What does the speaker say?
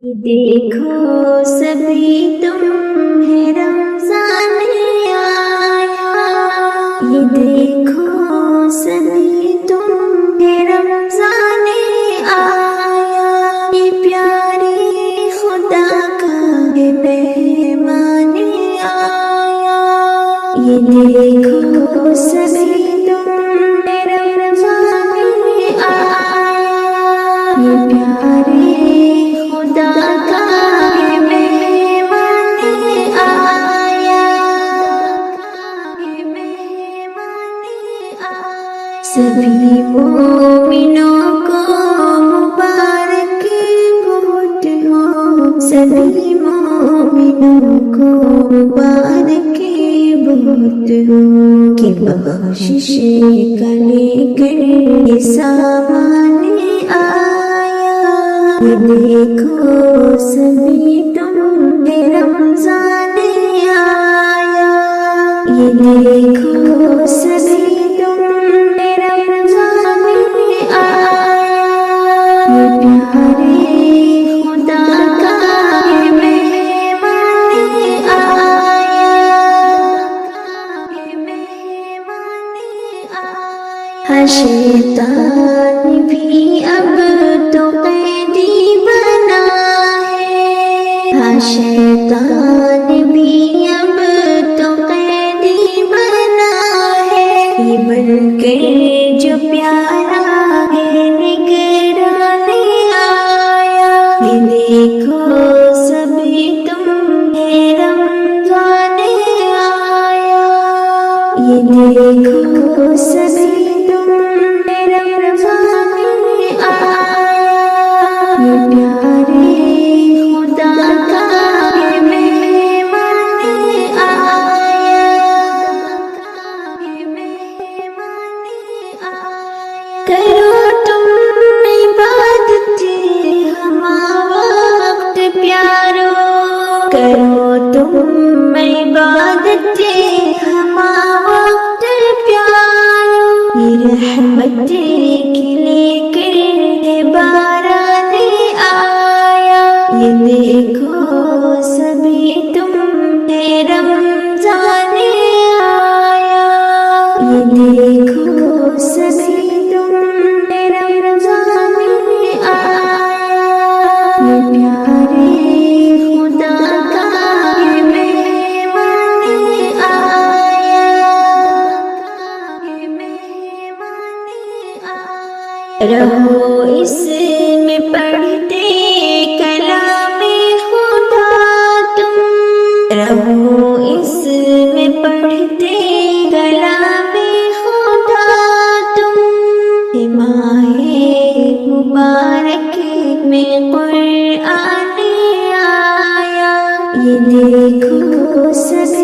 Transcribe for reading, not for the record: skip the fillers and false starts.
یہ دیکھو سبھی تم ہے رمضان آیا، یہ دیکھو سبھی تم ہے رمضان آیا، یہ پیارے خدا کا ہے مہمان آیا، یہ دیکھو سبھی تم ہے رمضان آیا، یہ پیارے خدا کا ہے مہمان آیا، سبھی مومنوں کو مبارک بہت ہو، سبھی مومنوں کو مبارک بہت ہو، کہ بخشش کا لے کر یہ سامان آیا، یہ دیکھو سبھی تم ہے رمضان آیا، یہ دیکھو سبھی تم ہے رمضان آیا، یہ پیارے خدا کا ہے مہمان آیا، شیطان بھی اب تو قیدی بنا ہے، شیطان بھی اب تو قیدی بنا ہے، یہ بن کر جو پیارا ہے نگران آیا، یہ دیکھو سبھی تم ہے رمضان آیا، یہ دیکھو سبھی تم ہے رمضان آیا، یہ پیارے خدا کا ہے مہمان آیا، کرو تم عبادت ہما وقت پیارو، کرو تم عبادت ہما وقت پیارو، یہ رحمت کے لے کر باران آیا، یہ دیکھو سبھی تم ہے رمضان آیا، یہ دیکھو سبھی تم ہے رمضان آیا، یہ پیارے خدا کا ہے مہمان آیا، رہو اس میں پڑھتے کلام خدا تم، رہو اس میں پڑھتے کلام خدا تم، ماہ مبارک میں قرآن آیا، یہ دیکھو سب